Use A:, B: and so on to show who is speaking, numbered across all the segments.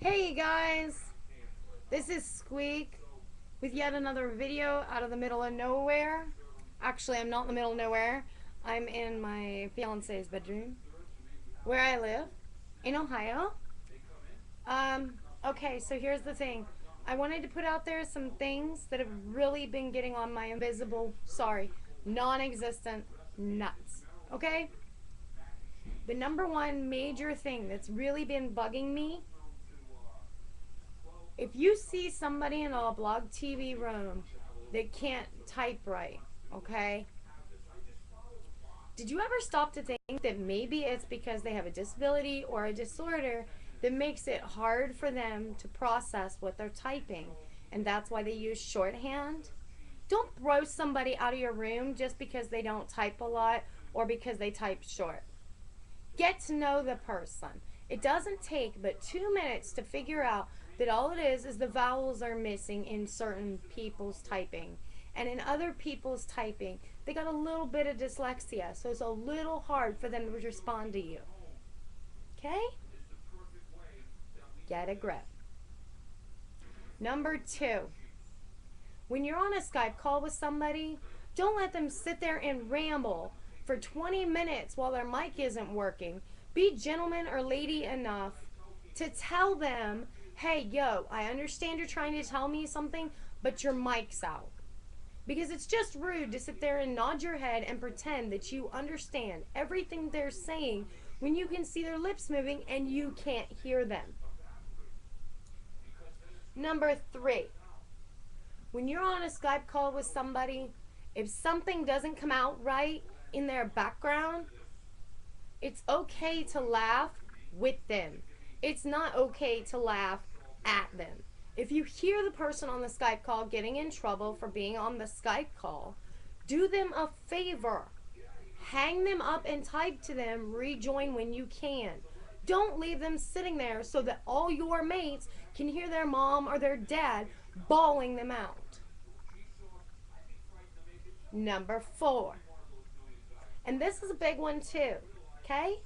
A: Hey guys, this is Squeak with yet another video out of the middle of nowhere. Actually, I'm not in the middle of nowhere. I'm in my fiance's bedroom where I live in Ohio. Okay, so here's the thing. I wanted to put out there some things that have really been getting on my non-existent nuts. Okay? The number one major thing that's really been bugging me, if you see somebody in a blog TV room that can't type right, okay? Did you ever stop to think that maybe it's because they have a disability or a disorder that makes it hard for them to process what they're typing? And that's why they use shorthand? Don't throw somebody out of your room just because they don't type a lot or because they type short. Get to know the person. It doesn't take but 2 minutes to figure out that all it is the vowels are missing in certain people's typing. And in other people's typing, they got a little bit of dyslexia, so it's a little hard for them to respond to you. Okay? Get a grip. Number 2, when you're on a Skype call with somebody, don't let them sit there and ramble for 20 minutes while their mic isn't working. Be gentleman or lady enough to tell them, hey, yo, I understand you're trying to tell me something, but your mic's out. Because it's just rude to sit there and nod your head and pretend that you understand everything they're saying when you can see their lips moving and you can't hear them. Number 3, when you're on a Skype call with somebody, if something doesn't come out right in their background, it's okay to laugh with them. It's not okay to laugh at them. If you hear the person on the Skype call getting in trouble for being on the Skype call, do them a favor. Hang them up and type to them, rejoin when you can. Don't leave them sitting there so that all your mates can hear their mom or their dad bawling them out. Number 4, and this is a big one too, okay?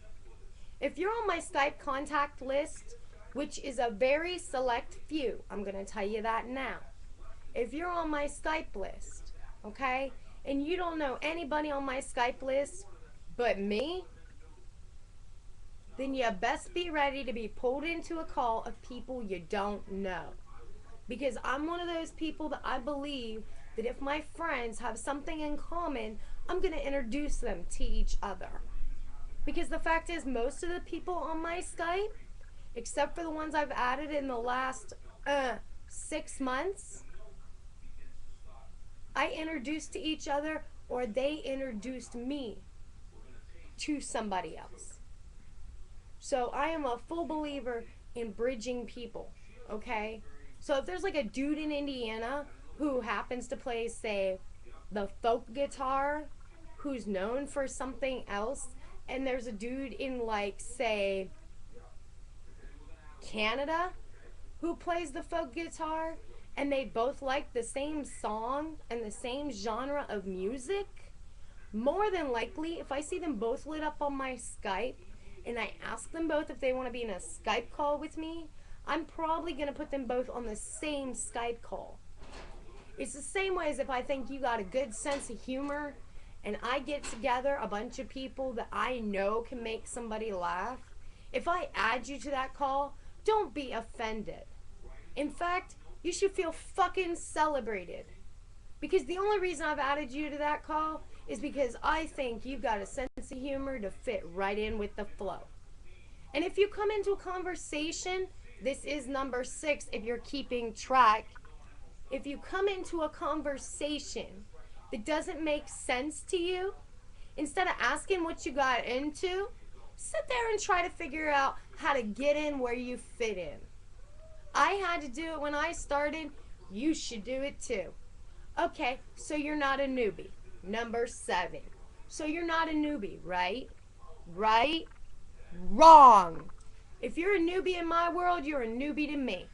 A: If you're on my Skype contact list, which is a very select few, I'm going to tell you that now. If you're on my Skype list, okay, and you don't know anybody on my Skype list but me, then you best be ready to be pulled into a call of people you don't know. Because I'm one of those people that I believe that if my friends have something in common, I'm going to introduce them to each other. Because the fact is, most of the people on my Skype, except for the ones I've added in the last 6 months, I introduced to each other or they introduced me to somebody else. So I am a full believer in bridging people, okay? So if there's like a dude in Indiana who happens to play, say, the folk guitar, who's known for something else, and there's a dude in, like, say, Canada who plays the folk guitar, and they both like the same song and the same genre of music, more than likely, if I see them both lit up on my Skype and I ask them both if they want to be in a Skype call with me, I'm probably going to put them both on the same Skype call. It's the same way as if I think you got a good sense of humor and I get together a bunch of people that I know can make somebody laugh. If I add you to that call, don't be offended. In fact, you should feel fucking celebrated. Because the only reason I've added you to that call is because I think you've got a sense of humor to fit right in with the flow. And if you come into a conversation, this is number 6 if you're keeping track. If you come into a conversation that doesn't make sense to you, instead of asking what you got into, sit there and try to figure out how to get in where you fit in. I had to do it when I started. You should do it too. Okay, so you're not a newbie. Number 7. So you're not a newbie, right? Right? Wrong. If you're a newbie in my world, you're a newbie to me.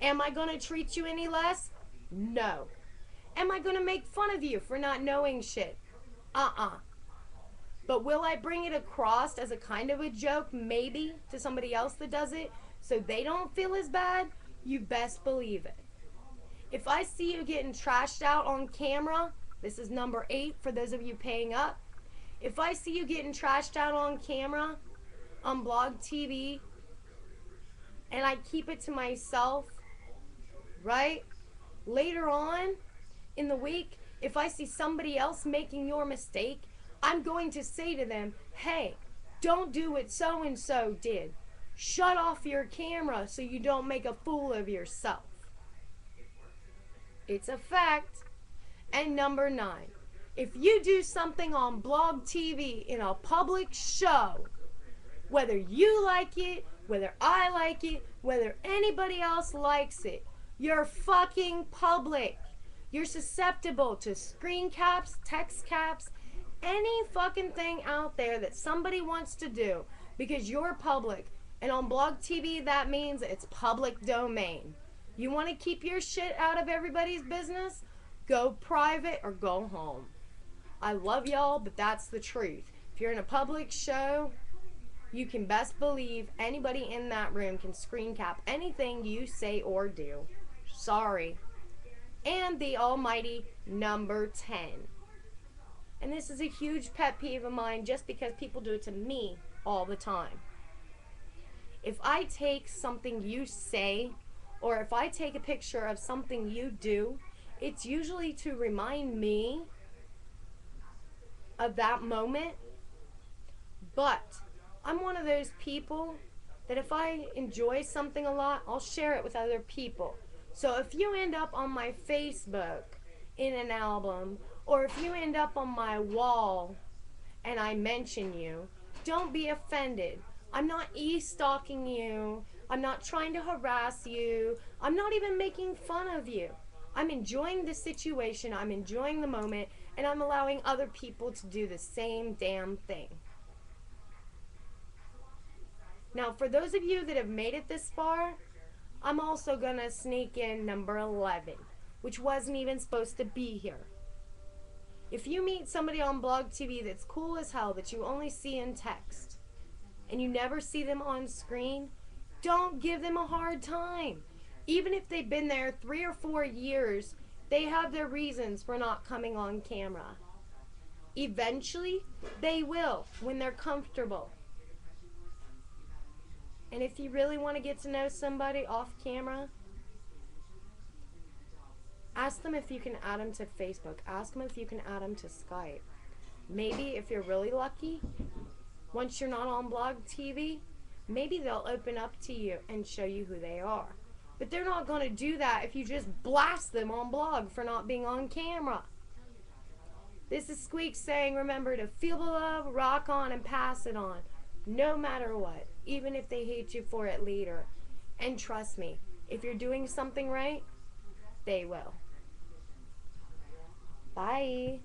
A: Am I going to treat you any less? No. Am I going to make fun of you for not knowing shit? Uh-uh. But will I bring it across as a kind of a joke, maybe, to somebody else that does it, so they don't feel as bad? You best believe it. If I see you getting trashed out on camera, this is number 8 for those of you paying up. If I see you getting trashed out on camera, on Blog TV, and I keep it to myself, right? Later on in the week, if I see somebody else making your mistake, I'm going to say to them, hey, don't do what so-and-so did. Shut off your camera so you don't make a fool of yourself. It's a fact. And number 9, if you do something on Blog TV in a public show, whether you like it, whether I like it, whether anybody else likes it, you're fucking public. You're susceptible to screen caps, text caps, any fucking thing out there that somebody wants to do because you're public. And on Blog TV, that means it's public domain. You want to keep your shit out of everybody's business? Go private or go home. I love y'all, but that's the truth. If you're in a public show, you can best believe anybody in that room can screen cap anything you say or do. Sorry. And the almighty number 10. And this is a huge pet peeve of mine just because people do it to me all the time. If I take something you say, or if I take a picture of something you do, it's usually to remind me of that moment. But I'm one of those people that if I enjoy something a lot, I'll share it with other people. So if you end up on my Facebook in an album, or if you end up on my wall and I mention you, don't be offended. I'm not e-stalking you. I'm not trying to harass you. I'm not even making fun of you. I'm enjoying the situation. I'm enjoying the moment, and I'm allowing other people to do the same damn thing. Now, for those of you that have made it this far, I'm also going to sneak in number 11, which wasn't even supposed to be here. If you meet somebody on Blog TV that's cool as hell that you only see in text, and you never see them on screen, don't give them a hard time. Even if they've been there 3 or 4 years, they have their reasons for not coming on camera. Eventually, they will when they're comfortable. And if you really want to get to know somebody off camera, ask them if you can add them to Facebook. Ask them if you can add them to Skype. Maybe if you're really lucky, once you're not on Blog TV, maybe they'll open up to you and show you who they are. But they're not going to do that if you just blast them on Blog for not being on camera. This is Squeak saying, remember to feel the love, rock on, and pass it on. No matter what, even if they hate you for it later. And trust me, if you're doing something right, they will. Bye.